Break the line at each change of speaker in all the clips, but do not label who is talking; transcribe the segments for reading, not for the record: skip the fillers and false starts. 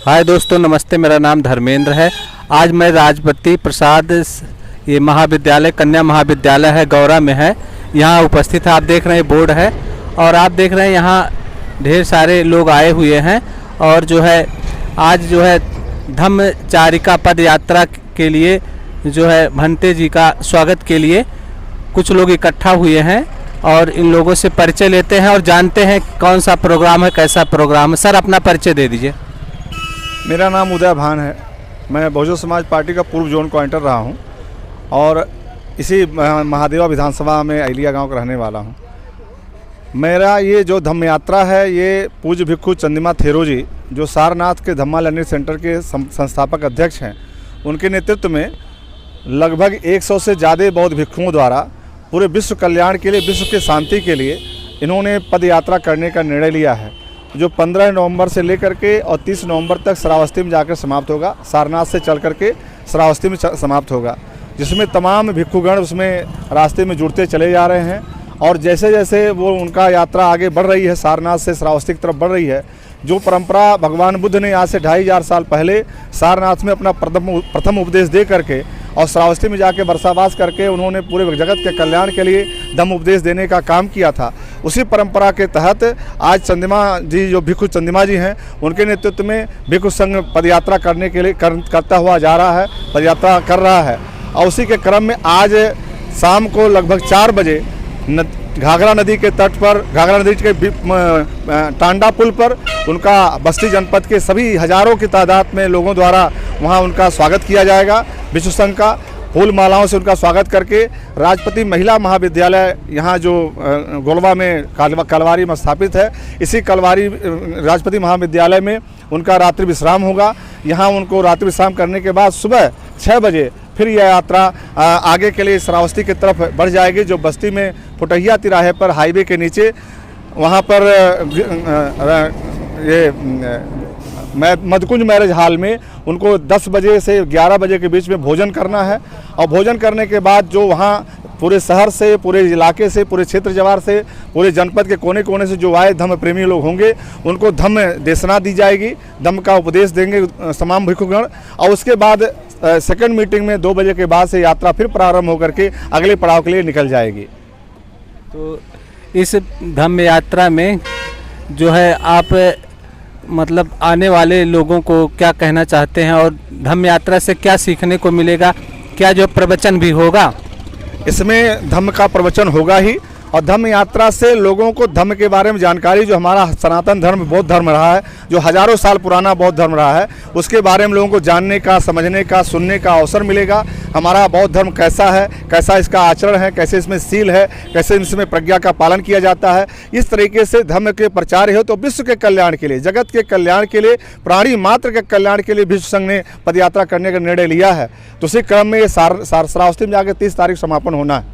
हाय दोस्तों, नमस्ते। मेरा नाम धर्मेंद्र है। आज मैं राजपति प्रसाद ये महाविद्यालय, कन्या महाविद्यालय है, गौरा में है, यहाँ उपस्थित है। आप देख रहे हैं बोर्ड है और आप देख रहे हैं यहाँ ढेर सारे लोग आए हुए हैं। और जो है आज जो है धम्मचारिका पद यात्रा के लिए जो है भंते जी का स्वागत के लिए कुछ लोग इकट्ठा हुए हैं और इन लोगों से परिचय लेते हैं और जानते हैं कौन सा प्रोग्राम है, कैसा प्रोग्राम है। सर, अपना परिचय दे दीजिए।
मेरा नाम उदय भान है। मैं बहुजन समाज पार्टी का पूर्व जोन कोऑर्डिनेटर रहा हूं और इसी महादेवा विधानसभा में अलिया गांव का रहने वाला हूं। मेरा ये जो धम्म यात्रा है, ये पूज्य भिक्खु चंद्रिमा थेरो जी, जो सारनाथ के धम्मा लर्निंग सेंटर के संस्थापक अध्यक्ष हैं, उनके नेतृत्व में लगभग 100 से ज़्यादा बौद्ध भिक्षुओं द्वारा पूरे विश्व कल्याण के लिए, विश्व की शांति के लिए इन्होंने पद यात्रा करने का निर्णय लिया है, जो 15 नवंबर से लेकर के और 30 नवंबर तक श्रावस्ती में जाकर समाप्त होगा। सारनाथ से चल करके श्रावस्ती में समाप्त होगा, जिसमें तमाम भिक्षुगण उसमें रास्ते में जुड़ते चले जा रहे हैं। और जैसे जैसे वो उनका यात्रा आगे बढ़ रही है, सारनाथ से श्रावस्ती की तरफ बढ़ रही है, जो परंपरा भगवान बुद्ध ने आज से 2500 साल पहले सारनाथ में अपना प्रथम उपदेश दे करके और श्रावस्ती में जाके वर्षावास करके उन्होंने पूरे जगत के कल्याण के लिए धम्म उपदेश देने का काम किया था, उसी परंपरा के तहत आज चंद्रिमा जी, जो भिक्षु चंद्रिमा जी हैं, उनके नेतृत्व में भिक्षु संघ पदयात्रा करने के लिए करता हुआ जा रहा है, पदयात्रा कर रहा है। और उसी के क्रम में आज शाम को लगभग 4 बजे घाघरा नदी के तट पर, घाघरा नदी के टांडा पुल पर उनका बस्ती जनपद के सभी हजारों की तादाद में लोगों द्वारा वहां उनका स्वागत किया जाएगा। विश्व संघ का फूल मालाओं से उनका स्वागत करके राजपति महिला महाविद्यालय, यहाँ जो गोलवा में कलवारी में स्थापित है, इसी कलवारी राजपति महाविद्यालय में उनका रात्रि विश्राम होगा। यहाँ उनको रात्रि विश्राम करने के बाद सुबह 6 बजे फिर यह यात्रा आगे के लिए श्रावस्ती की तरफ बढ़ जाएगी, जो बस्ती में फुटहिया तिराहे पर हाईवे के नीचे वहाँ पर ये मधकुंज मैरिज हॉल में उनको 10 बजे से 11 बजे के बीच में भोजन करना है। और भोजन करने के बाद जो वहाँ पूरे शहर से, पूरे इलाके से, पूरे क्षेत्र जवार से, पूरे जनपद के कोने कोने से जो आए धम्म प्रेमी लोग होंगे, उनको धम्म देशना दी जाएगी, धम्म का उपदेश देंगे तमाम भिक्षुगण। और उसके बाद सेकंड मीटिंग में 2 बजे के बाद से यात्रा फिर प्रारंभ होकर के अगले पड़ाव के लिए निकल जाएगी।
तो इस धम्म यात्रा में जो है आप मतलब आने वाले लोगों को क्या कहना चाहते हैं और धम्म यात्रा से क्या सीखने को मिलेगा? क्या जो प्रवचन भी होगा?
इसमें धम्म का प्रवचन होगा ही, और धम्म यात्रा से लोगों को धम्म के बारे में जानकारी, जो हमारा सनातन धर्म बौद्ध धर्म रहा है, जो हजारों साल पुराना बौद्ध धर्म रहा है, उसके बारे में लोगों को जानने का, समझने का, सुनने का अवसर मिलेगा। हमारा बौद्ध धर्म कैसा है, कैसा इसका आचरण है, कैसे इसमें सील है, कैसे इसमें प्रज्ञा का पालन किया जाता है। इस तरीके से धर्म के प्रचार हो तो विश्व के कल्याण के लिए, जगत के कल्याण के लिए, प्राणी मात्र के कल्याण के लिए विश्व संघ ने पदयात्रा करने का निर्णय लिया है। तो उसी क्रम में ये श्रावस्ती में जाकर 30 तारीख समापन होना है।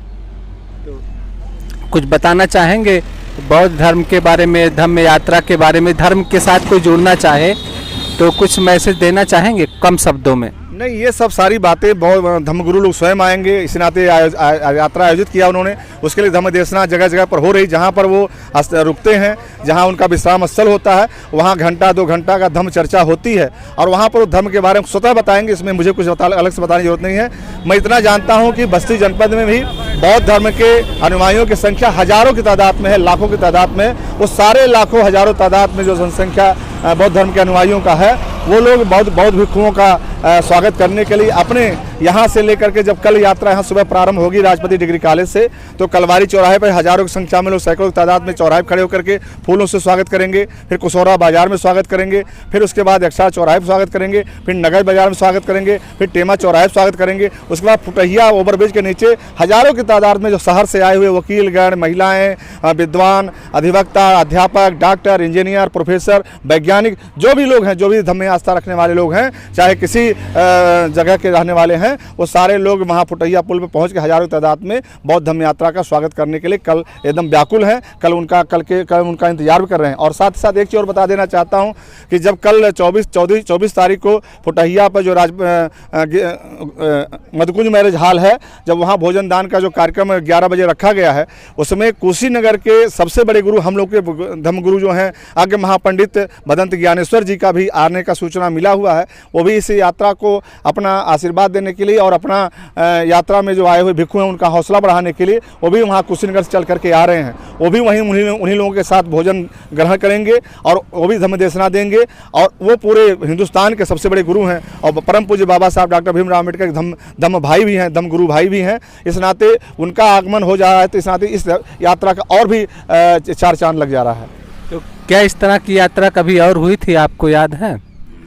कुछ बताना चाहेंगे बौद्ध धर्म के बारे में, धम्म यात्रा के बारे में? धर्म के साथ कोई जुड़ना चाहे तो कुछ मैसेज देना चाहेंगे कम शब्दों में?
नहीं, ये सब सारी बातें बहुत धर्मगुरु लोग स्वयं आएंगे। इस नाते यात्रा आयोजित किया उन्होंने, उसके लिए धम्म देशना जगह जगह पर हो रही, जहाँ पर वो रुकते हैं, जहाँ उनका विश्राम स्थल होता है, वहाँ घंटा 2 घंटा का धम्म चर्चा होती है और वहाँ पर वो धर्म के बारे में स्वतः बताएंगे। इसमें मुझे कुछ अलग से बताने की जरूरत नहीं है। मैं इतना जानता हूँ कि बस्ती जनपद में भी बौद्ध धर्म के अनुयायियों की संख्या हजारों की तादाद में है, लाखों की तादाद में। वो सारे लाखों हजारों तादाद में जो जनसंख्या बौद्ध धर्म के अनुयायियों का है, वो लोग बौद्ध भिक्षुओं का स्वागत करने के लिए अपने यहाँ से लेकर के, जब कल यात्रा यहाँ सुबह प्रारंभ होगी राजपति डिग्री कॉलेज से, तो कलवारी चौराहे पर हजारों की संख्या में लोग, सैकड़ों की तादाद में चौराहे खड़े होकर के फूलों से स्वागत करेंगे। फिर कुशौरा बाजार में स्वागत करेंगे, फिर उसके बाद यक्षार चौराहे पर स्वागत करेंगे, फिर नगर बाजार में स्वागत करेंगे, फिर टेमा चौराहे पर स्वागत करेंगे। उसके बाद फुटहिया ओवरब्रिज के नीचे हजारों की तादाद में जो शहर से आए हुए वकीलगण, महिलाएं, विद्वान, अधिवक्ता, अध्यापक, डॉक्टर, इंजीनियर, प्रोफेसर, वैज्ञानिक, जो भी लोग हैं, जो भी धम्म आस्था रखने वाले लोग हैं, चाहे किसी जगह के रहने वाले हैं, हैं वो सारे लोग वहाँ फुटहिया पुल पर पहुँच के हज़ारों तादाद में बौद्ध धम्म यात्रा का स्वागत करने के लिए कल एकदम व्याकुल हैं। कल उनका इंतजार भी कर रहे हैं। और साथ ही साथ एक चीज़ और बता देना चाहता हूँ कि जब कल 24 तारीख को फुटहिया पर जो मधुकुंज मैरिज हॉल है, जब वहाँ भोजन दान का जो कार्यक्रम 11 बजे रखा गया है, उसमें कुशीनगर के सबसे बड़े गुरु हम लोग के धर्म गुरु जो हैं आगे महापंडित भदंत ज्ञानेश्वर जी का भी आने का सूचना मिला हुआ है। वो भी इस यात्रा को अपना आशीर्वाद देने के लिए और अपना यात्रा में जो आए हुए भिक्षु हैं उनका हौसला बढ़ाने के लिए वो भी वहाँ कुशीनगर से चल करके आ रहे हैं। वो भी वहीं उन्हीं लोगों के साथ भोजन ग्रहण करेंगे और वो भी धम्म देशना देंगे। और वो पूरे हिंदुस्तान के सबसे बड़े गुरु हैं और परम पूज्य बाबा साहब डॉक्टर भीमराव अम्बेडकर धम्म भाई भी हैं, धम्म गुरु भाई भी हैं। इस नाते उनका आगमन हो जा रहा है, तो इस नाते इस यात्रा का और भी 4 चांद लग जा रहा है।
तो क्या इस तरह की यात्रा कभी और हुई थी, आपको याद है?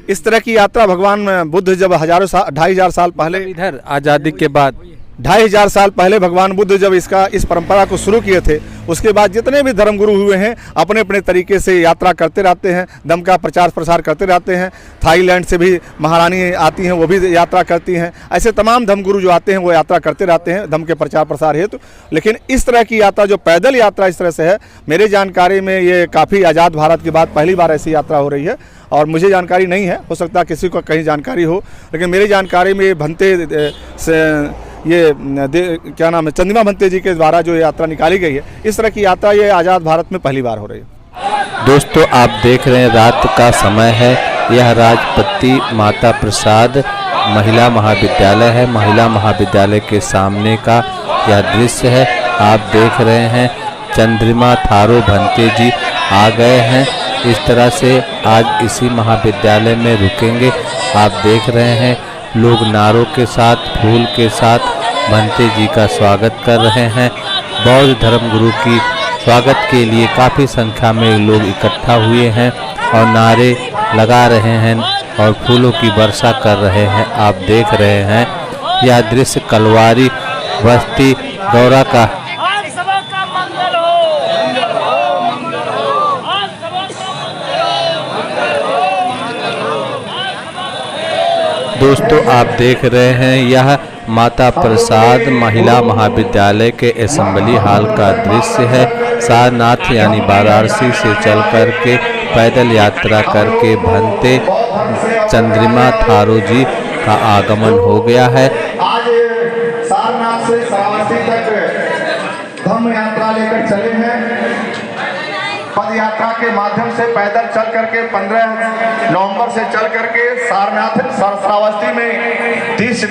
इस तरह की यात्रा भगवान बुद्ध जब 2,500 साल पहले,
इधर आज़ादी के बाद
2,500 साल पहले भगवान बुद्ध जब इस परंपरा को शुरू किए थे, उसके बाद जितने भी धर्मगुरु हुए हैं अपने अपने तरीके से यात्रा करते रहते हैं, धम्म का प्रचार प्रसार करते रहते हैं। थाईलैंड से भी महारानी आती हैं, वो भी यात्रा करती हैं। ऐसे तमाम धर्मगुरु जो आते हैं वो यात्रा करते रहते हैं धम्म के प्रचार प्रसार हेतु। लेकिन इस तरह की यात्रा जो पैदल यात्रा इस तरह से है, मेरे जानकारी में ये काफ़ी आज़ाद भारत के बाद पहली बार ऐसी यात्रा हो रही है। और मुझे जानकारी नहीं है, हो सकता है किसी को कहीं जानकारी हो, लेकिन मेरी जानकारी में भंते से क्या नाम है, चंद्रिमा भंते जी के द्वारा जो यात्रा निकाली गई है, इस तरह की यात्रा ये आज़ाद भारत में पहली बार हो रही है।
दोस्तों आप देख रहे हैं रात का समय है, यह राजपत्ती माता प्रसाद महिला महाविद्यालय है। महिला महाविद्यालय के सामने का यह दृश्य है। आप देख रहे हैं चंद्रिमा थारो भंते जी आ गए हैं। इस तरह से आज इसी महाविद्यालय में रुकेंगे। आप देख रहे हैं लोग नारों के साथ, फूल के साथ भंते जी का स्वागत कर रहे हैं। बौद्ध धर्म गुरु की स्वागत के लिए काफ़ी संख्या में लोग इकट्ठा हुए हैं और नारे लगा रहे हैं और फूलों की वर्षा कर रहे हैं। आप देख रहे हैं यह दृश्य कलवारी बस्ती गौरा का। दोस्तों आप देख रहे हैं यह माता प्रसाद महिला महाविद्यालय के असेंबली हॉल का दृश्य है। सारनाथ यानी वाराणसी से चल कर के पैदल यात्रा करके भंते चंद्रिमा थारो जी का आगमन हो गया है।
आज सारनाथ से श्रावस्ती तक धम्म यात्रा लेकर चले हैं। पद यात्रा के माध्यम से पैदल चल करके 15 नवंबर से चल करके सारनाथ श्रावस्ती में 30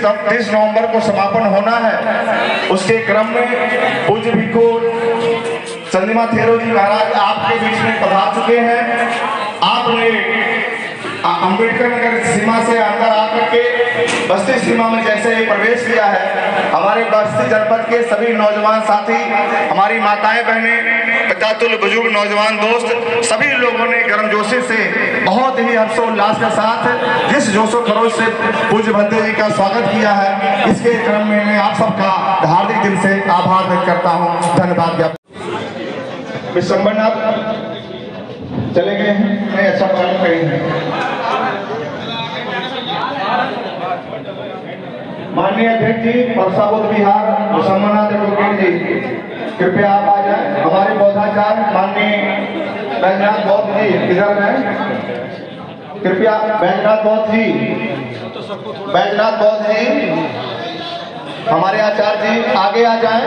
नवंबर को समापन होना है। उसके क्रम में पूज्य भिक्षु चंद्रिमा थारो जी महाराज आपके बीच में पधार चुके हैं। आपने अम्बेडकर नगर सीमा से अंदर आकर के बस्ती सीमा में जैसे ही प्रवेश किया है, हमारे बस्ती जनपद के सभी नौजवान साथी, हमारी माताएं बहनें, पितातुल बुजुर्ग नौजवान दोस्त, सभी लोगों ने गर्मजोशी से बहुत ही हर्षोल्लास के साथ जिस जोशो खरोश से पूज्य भंते जी का स्वागत किया है, इसके क्रम में मैं आप सबका हार्दिक दिल से आभार व्यक्त करता हूँ। धन्यवाद। विश्वम्भरनाथ चले गए हैं, मैं अच्छा पालन करें हैं। माननीय अध्यक्ष जी परसा बौद्ध विहार विश्वम्भरनाथ जी, कृपया आप आ जाए। हमारे बौद्धाचार्य माननीय बैजनाथ बौद्ध जी किधर हैं? कृपया बैजनाथ बौद्ध जी, बैजनाथ बौद्ध जी हमारे आचार्य जी आगे आ जाएं,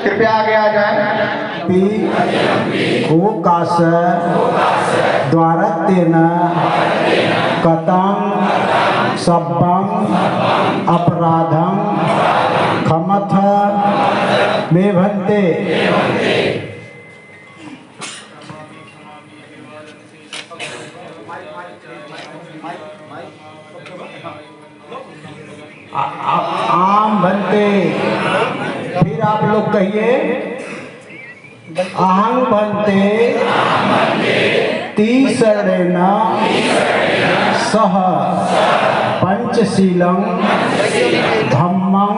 कृपया आगे आ जाएं।
ओकाश द्वारतेन कतं सब्बं अपराधं क्षमथ मे भंते। आम भंते। फिर आप लोग कहिए अहं भंते तीसरेण सह पंचशीलं धम्मं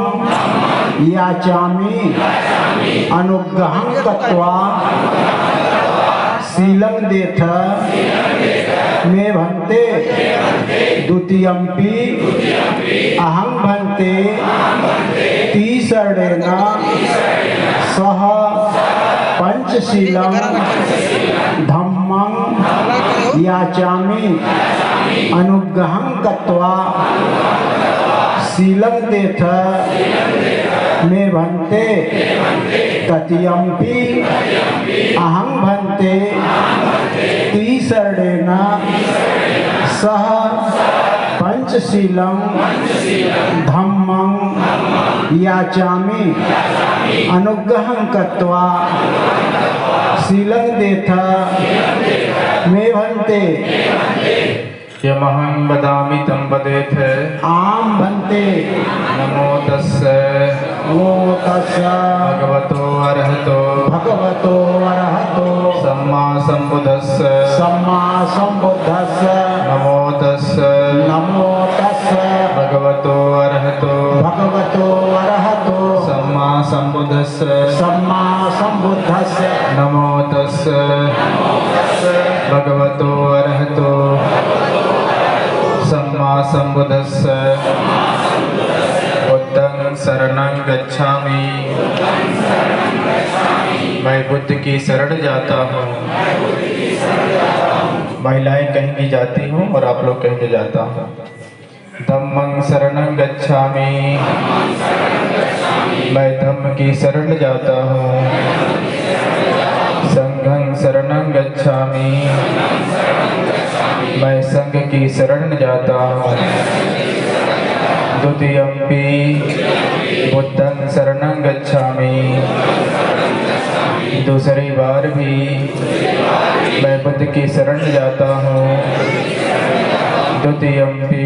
याचामि अनुग्रहं कृत्वा शीलं देथ मे भन्ते द्वितीयम्पि अहं भन्ते तीसरेण सह पंचशीलं धम्मं याचामि अनुग्रहं कृत्वा शीलं देथ मे भन्ते तृतीयम्पि अहं भन्ते तीसरेण सह पंचशीलं धम्मं याचामि अनुग्रहं कृत्वा शीलं देथ मे भन्ते
यमहं वदामि तं वदेथ
आम भन्ते
नमो तस्से
नमो तस्से
भगवतो अरहतो सम्मा सम्बुद्धस्से नमो तस्से भगवतो अरहतो सम्मा सम्बुद्धस्से नमो तस्से भगवतो अरहतो सम्मा सम्बुद्धस्से बुद्धं शरणं गच्छामि मैं बुद्ध की शरण जाता हूँ। महिलाएं कहेंगी जाती हूँ और आप लोग कहेंगे जाता हूँ। धम्मं शरणं गच्छामि मैं धम्म की शरण जाता हूँ। संघं शरणं गच्छामि मैं संघ की शरण जाता हूँ। द्वितीयम्पि बुद्धं शरणं गच्छामि दूसरी बार भी मैं बुद्ध की शरण जाता हूँ। द्वितीयम्पि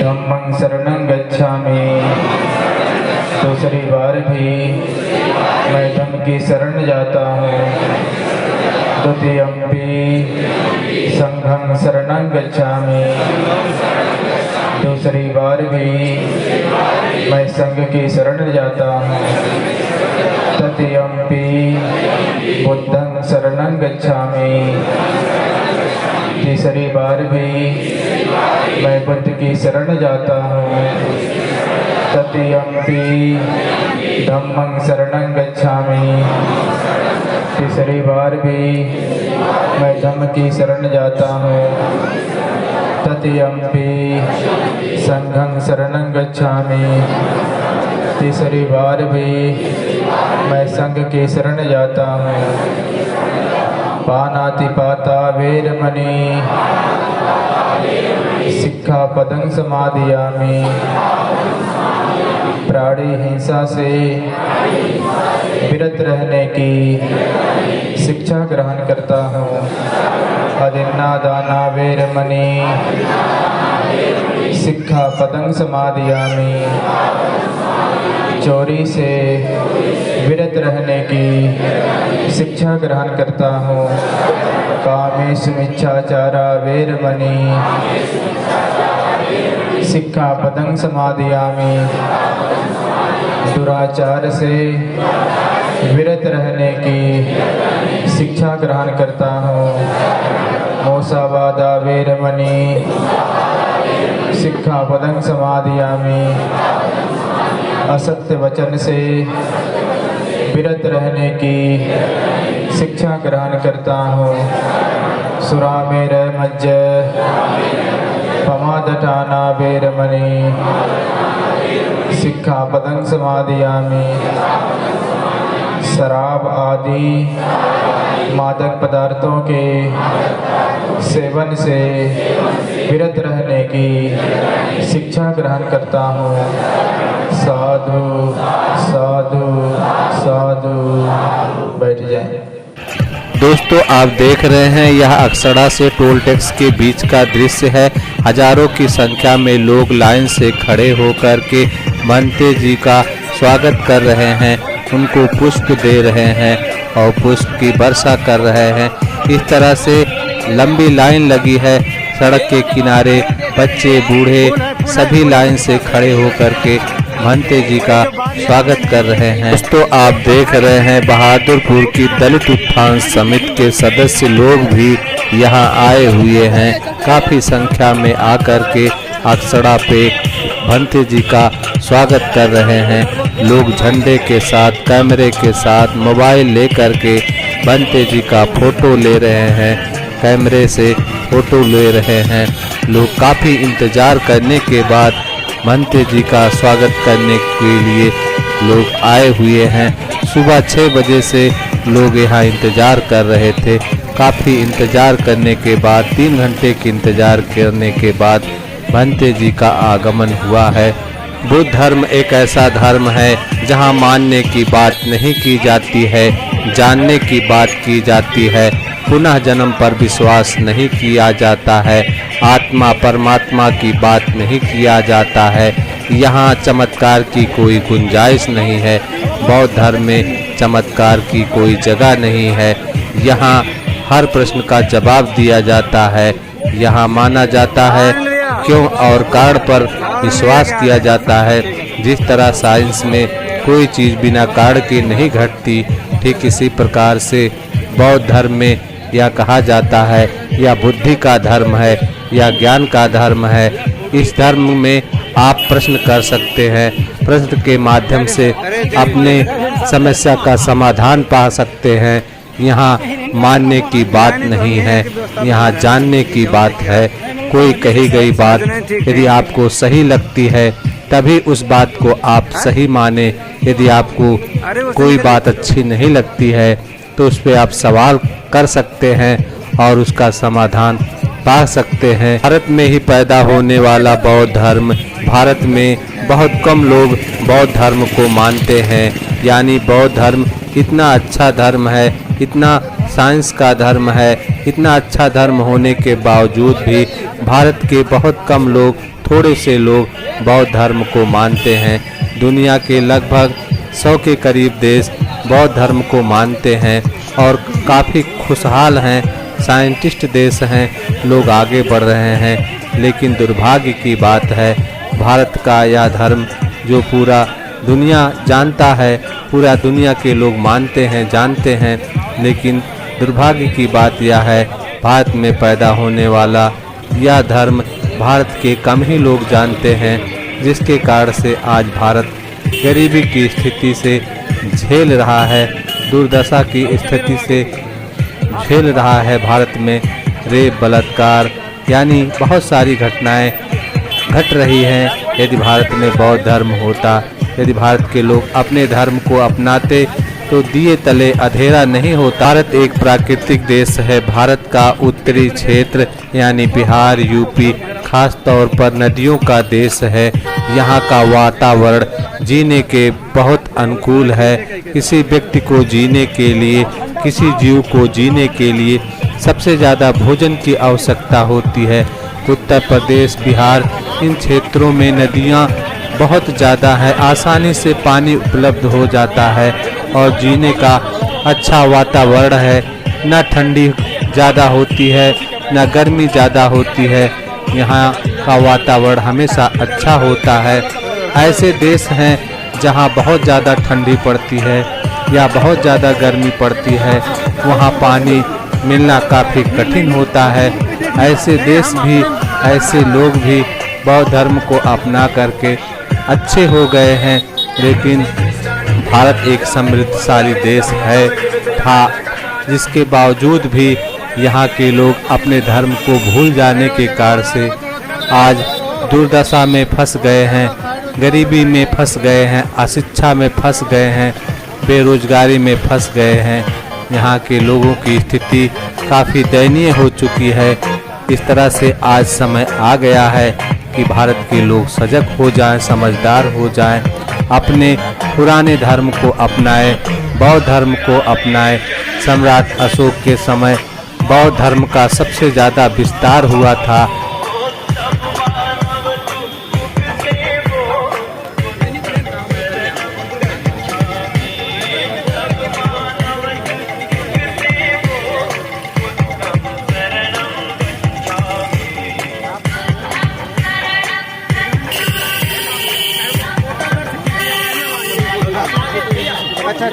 धम्मं शरणं गच्छामि दूसरी बार भी मैं धम्म की शरण जाता हूँ। द्वितीयम्पि संघं शरणं गच्छामि दूसरी बार भी मैं संघ की शरण जाता हूँ। तृतीयम्पि बुद्धं शरणं गच्छामि तीसरी बार भी मैं बुद्ध की शरण जाता हूँ। तृतीयम्पि धम्मं शरणं गच्छामि तीसरी बार भी मैं धम्म की शरण जाता हूँ। तृतीयम्पि संघं शरणं गच्छामि तीसरी बार भी मैं संघ की शरण जाता हूँ। पानातिपाता वेरमणि सिक्खापदं समादयामि प्राणी हिंसा से विरत रहने की शिक्षा ग्रहण करता हूँ। अदिन्नादाना वेरमणि सिक्खापदं समादयामि चोरी से विरत रहने की शिक्षा ग्रहण करता हूँ। कामेषु मिच्छाचारा वेरमणि सिक्खापदं समादयामि दुराचार से विरत रहने की शिक्षा ग्रहण करता हूँ। मोसावादा वेरमणि सिक्खापदं समादयामि असत्य वचन से विरत रहने की शिक्षा ग्रहण करता हूँ। सुरामेर मज्ज पमादटाना वेरमणि सिक्खापदं समादयामि शराब आदि मादक पदार्थों के सेवन से विरत रहने की शिक्षा ग्रहण करता हूँ। साधु साधु साधु। बैठ जाएं।
दोस्तों आप देख रहे हैं यह अक्सड़ा से टोल टैक्स के बीच का दृश्य है। हजारों की संख्या में लोग लाइन से खड़े होकर के महंते जी का स्वागत कर रहे हैं, उनको पुष्प दे रहे हैं और पुष्प की वर्षा कर रहे हैं। इस तरह से लंबी लाइन लगी है सड़क के किनारे। बच्चे बूढ़े सभी लाइन से खड़े होकर के महंते जी का स्वागत कर रहे हैं। दोस्तों आप देख रहे हैं बहादुरपुर की दलित उत्थान समिति के सदस्य लोग भी यहाँ आए हुए हैं। काफ़ी संख्या में आकर के अक्षड़ा पे भंते जी का स्वागत कर रहे हैं। लोग झंडे के साथ, कैमरे के साथ, मोबाइल लेकर के भंते जी का फोटो ले रहे हैं, कैमरे से फोटो ले रहे हैं। लोग काफ़ी इंतज़ार करने के बाद भंते जी का स्वागत करने के लिए लोग आए हुए हैं। सुबह 6 बजे से लोग यहाँ इंतज़ार कर रहे थे। काफ़ी इंतज़ार करने के बाद 3 घंटे के इंतज़ार करने के बाद भंते जी का आगमन हुआ है। बुद्ध धर्म एक ऐसा धर्म है जहाँ मानने की बात नहीं की जाती है, जानने की बात की जाती है। पुनः जन्म पर विश्वास नहीं किया जाता है, आत्मा परमात्मा की बात नहीं किया जाता है। यहाँ चमत्कार की कोई गुंजाइश नहीं है। बौद्ध धर्म में चमत्कार की कोई जगह नहीं है। यहाँ हर प्रश्न का जवाब दिया जाता है। यहाँ माना जाता है क्यों और कारण पर विश्वास किया जाता है। जिस तरह साइंस में कोई चीज़ बिना कारण के नहीं घटती, ठीक इसी प्रकार से बौद्ध धर्म में यह कहा जाता है यह बुद्धि का धर्म है, यह ज्ञान का धर्म है। इस धर्म में आप प्रश्न कर सकते हैं, प्रश्न के माध्यम से अपने समस्या का समाधान पा सकते हैं। यहाँ मानने की बात नहीं है, यहाँ जानने की बात है। कोई कही गई बात यदि आपको सही लगती है तभी उस बात को आप सही माने। यदि आपको कोई बात अच्छी नहीं लगती है तो उस पर आप सवाल कर सकते हैं और उसका समाधान पा सकते हैं। भारत में ही पैदा होने वाला बौद्ध धर्म, भारत में बहुत कम लोग बौद्ध धर्म को मानते हैं। यानी बौद्ध धर्म इतना अच्छा धर्म है, इतना साइंस का धर्म है, इतना अच्छा धर्म होने के बावजूद भी भारत के बहुत कम लोग, थोड़े से लोग बौद्ध धर्म को मानते हैं। दुनिया के लगभग 100 के करीब देश बौद्ध धर्म को मानते हैं और काफ़ी खुशहाल हैं, साइंटिस्ट देश हैं, लोग आगे बढ़ रहे हैं। लेकिन दुर्भाग्य की बात है, भारत का यह धर्म जो पूरा दुनिया जानता है, पूरा दुनिया के लोग मानते हैं, जानते हैं, लेकिन दुर्भाग्य की बात यह है भारत में पैदा होने वाला यह धर्म भारत के कम ही लोग जानते हैं, जिसके कारण से आज भारत गरीबी की स्थिति से झेल रहा है, दुर्दशा की स्थिति से झेल रहा है। भारत में रेप, बलात्कार यानी बहुत सारी घटनाएं घट रही हैं। यदि भारत में बौद्ध धर्म होता, यदि भारत के लोग अपने धर्म को अपनाते तो दिए तले अंधेरा नहीं होता। भारत एक प्राकृतिक देश है। भारत का उत्तरी क्षेत्र यानी बिहार, यूपी खास तौर पर नदियों का देश है। यहाँ का वातावरण जीने के बहुत अनुकूल है। किसी व्यक्ति को जीने के लिए, किसी जीव को जीने के लिए सबसे ज़्यादा भोजन की आवश्यकता होती है। उत्तर प्रदेश, बिहार इन क्षेत्रों में नदियाँ बहुत ज़्यादा है, आसानी से पानी उपलब्ध हो जाता है और जीने का अच्छा वातावरण है। न ठंडी ज़्यादा होती है, न गर्मी ज़्यादा होती है। यहाँ का वातावरण हमेशा अच्छा होता है। ऐसे देश हैं जहाँ बहुत ज़्यादा ठंडी पड़ती है या बहुत ज़्यादा गर्मी पड़ती है, वहाँ पानी मिलना काफ़ी कठिन होता है। ऐसे देश भी, ऐसे लोग भी बौद्ध धर्म को अपना करके अच्छे हो गए हैं। लेकिन भारत एक समृद्धशाली देश है था, जिसके बावजूद भी यहाँ के लोग अपने धर्म को भूल जाने के कारण से आज दुर्दशा में फंस गए हैं, गरीबी में फंस गए हैं, अशिक्षा में फंस गए हैं, बेरोजगारी में फंस गए हैं। यहाँ के लोगों की स्थिति काफ़ी दयनीय हो चुकी है। इस तरह से आज समय आ गया है कि भारत के लोग सजग हो जाएं, समझदार हो जाएं, अपने पुराने धर्म को अपनाएं, बौद्ध धर्म को अपनाएं। सम्राट अशोक के समय बौद्ध धर्म का सबसे ज़्यादा विस्तार हुआ था।
अच्छा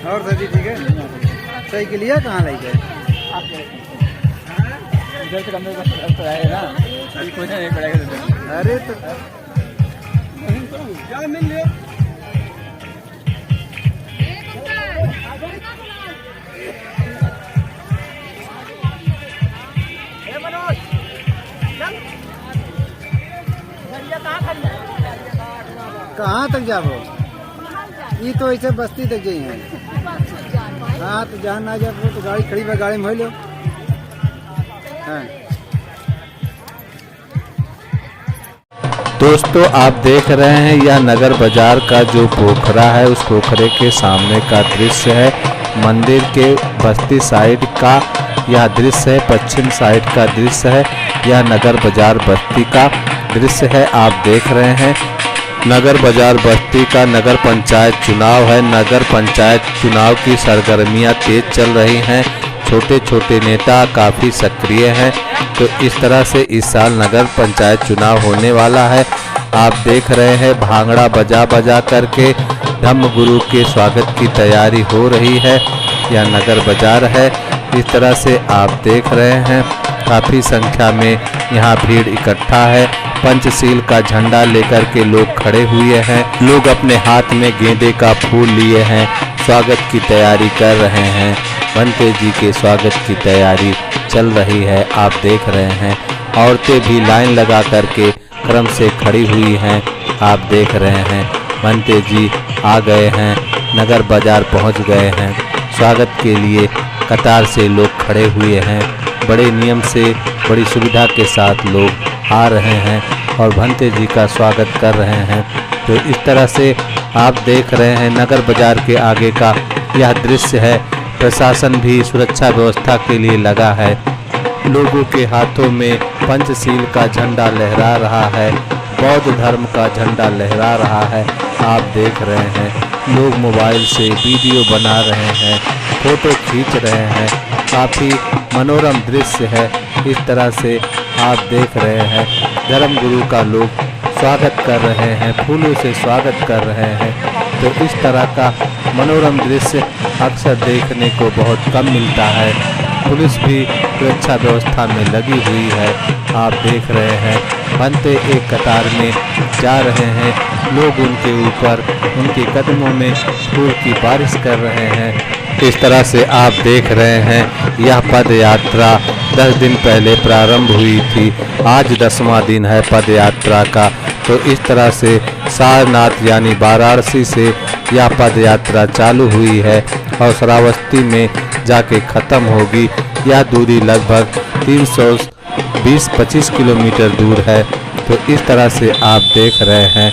और सर जी ठीक है। सही के लिए कहाँ ले गए? इधर से अंदर तो आएगा ना, अभी कोई नहीं पड़ेगा। अरे तो मिल लियो। कहाँ तक जाओ? ये तो ऐसे बस्ती तक गई हैं। हाँ तो जहाँ ना जाओ तो गाड़ी खड़ी है, गाड़ी में हो लो। हाँ।
दोस्तों आप देख रहे हैं यह नगर बाजार का जो पोखरा है, उस पोखरे के सामने का दृश्य है। मंदिर के बस्ती साइड का यह दृश्य है, पश्चिम साइड का दृश्य है। यह नगर बाजार बस्ती का दृश्य है, आप देख रहे हैं। नगर बाजार बस्ती का नगर पंचायत चुनाव है। नगर पंचायत चुनाव की सरगर्मियां तेज चल रही हैं। छोटे छोटे नेता काफ़ी सक्रिय हैं। तो इस तरह से इस साल नगर पंचायत चुनाव होने वाला है। आप देख रहे हैं भांगड़ा बजा बजा करके धम्म गुरु के स्वागत की तैयारी हो रही है। यह नगर बाजार है। इस तरह से आप देख रहे हैं काफ़ी संख्या में यहाँ भीड़ इकट्ठा है। पंचशील का झंडा लेकर के लोग खड़े हुए हैं। लोग अपने हाथ में गेंदे का फूल लिए हैं, स्वागत की तैयारी कर रहे हैं। भंते जी के स्वागत की तैयारी चल रही है, आप देख रहे हैं। औरतें भी लाइन लगा करके क्रम से खड़ी हुई हैं, आप देख रहे हैं। भंते जी आ गए हैं, नगर बाजार पहुंच गए हैं। स्वागत के लिए कतार से लोग खड़े हुए हैं। बड़े नियम से, बड़ी सुविधा के साथ लोग आ रहे हैं और भंते जी का स्वागत कर रहे हैं। तो इस तरह से आप देख रहे हैं नगर बाजार के आगे का यह दृश्य है। प्रशासन भी सुरक्षा व्यवस्था के लिए लगा है। लोगों के हाथों में पंचशील का झंडा लहरा रहा है, बौद्ध धर्म का झंडा लहरा रहा है, आप देख रहे हैं। लोग मोबाइल से वीडियो बना रहे हैं, फोटो खींच रहे हैं। काफ़ी मनोरम दृश्य है। इस तरह से आप देख रहे हैं धर्म गुरु का लोग स्वागत कर रहे हैं, फूलों से स्वागत कर रहे हैं। तो इस तरह का मनोरम दृश्य अक्सर देखने को बहुत कम मिलता है। पुलिस भी सुरक्षा व्यवस्था में लगी हुई है, आप देख रहे हैं। भंते एक कतार में जा रहे हैं, लोग उनके ऊपर, उनके कदमों में फूल की बारिश कर रहे हैं। इस तरह से आप देख रहे हैं यह पद यात्रा 10 दिन पहले प्रारंभ हुई थी। आज 10वां दिन है पद यात्रा का। तो इस तरह से सारनाथ यानी वाराणसी से यह पद यात्रा चालू हुई है और श्रावस्ती में जाके ख़त्म होगी। यह दूरी लगभग 320-25 किलोमीटर दूर है। तो इस तरह से आप देख रहे हैं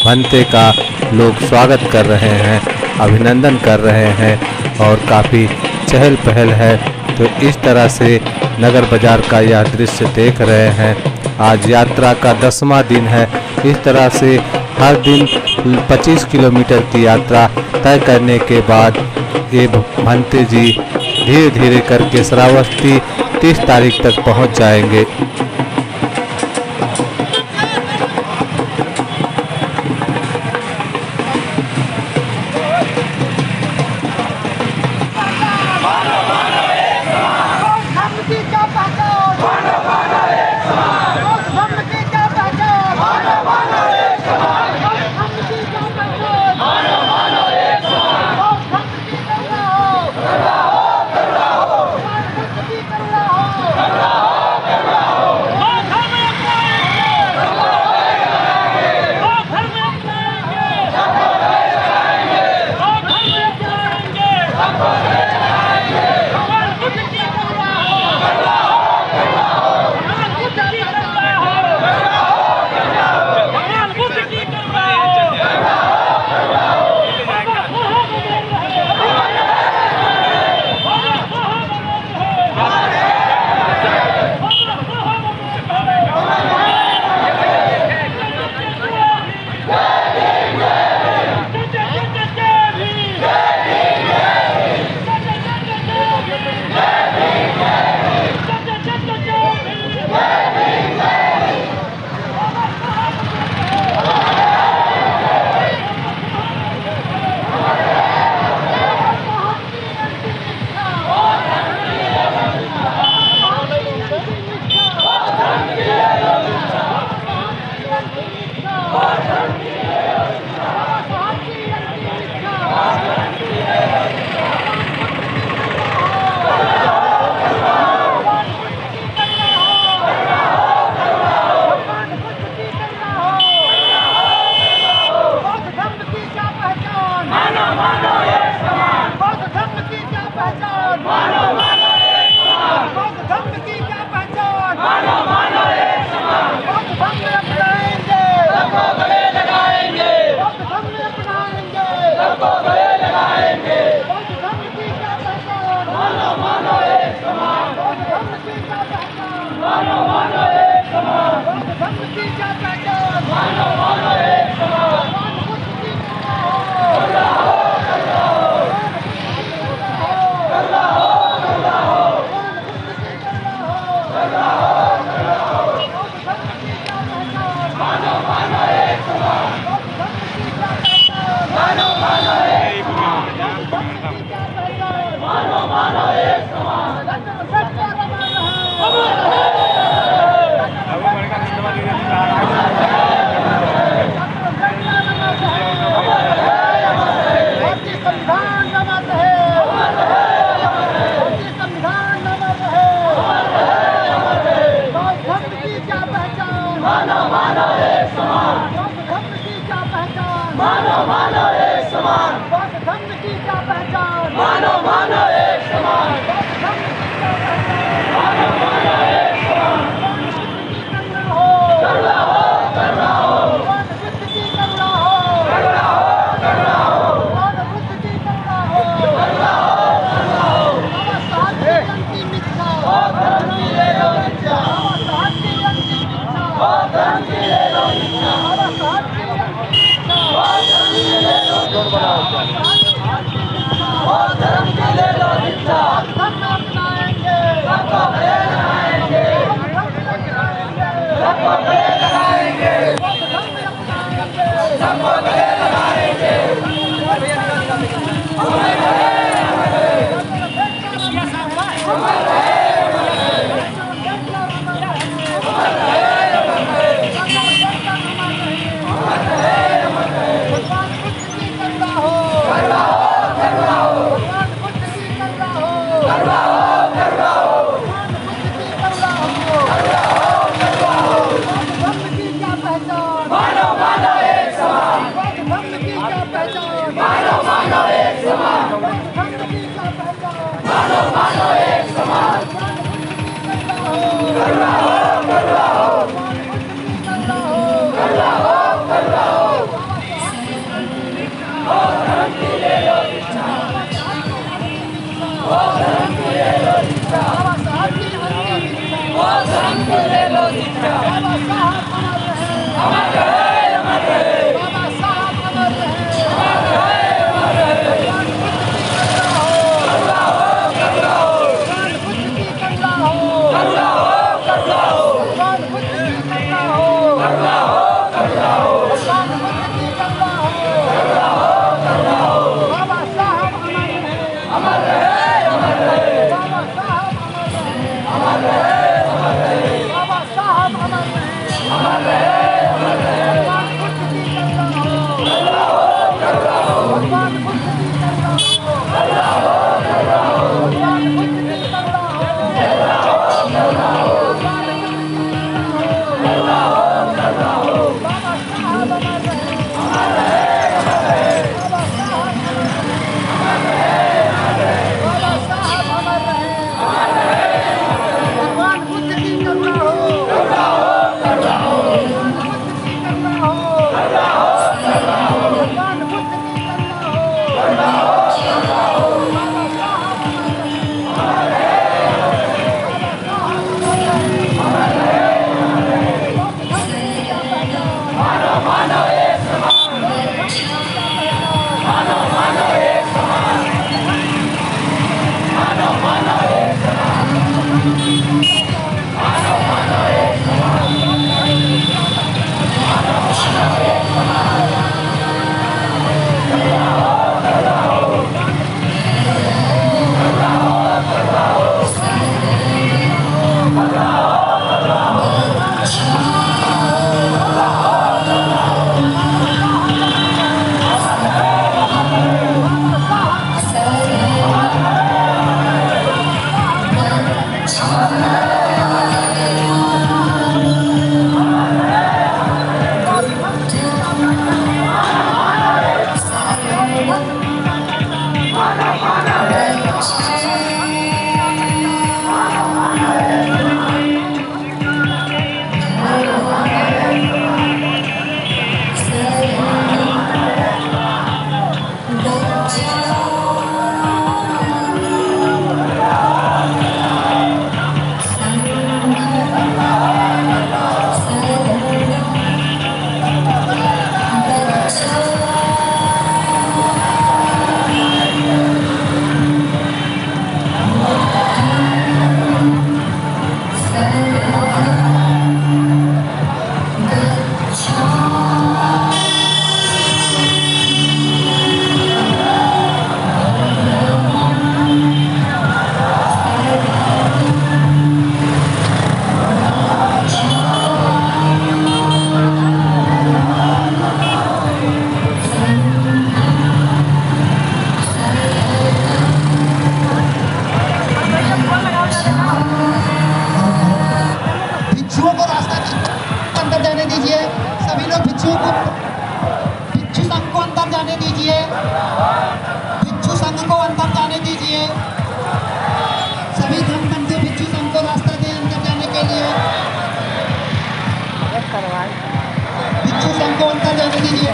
भंते का लोग स्वागत कर रहे हैं, अभिनंदन कर रहे हैं और काफ़ी चहल पहल है। तो इस तरह से नगर बाजार का यह दृश्य देख रहे हैं। आज यात्रा का 10वां दिन है। इस तरह से हर दिन 25 किलोमीटर की यात्रा तय करने के बाद ये भंते जी धीरे धीरे करके श्रावस्ती 30 तारीख तक पहुंच जाएंगे।
Oh, को अंदर जाने दीजिए।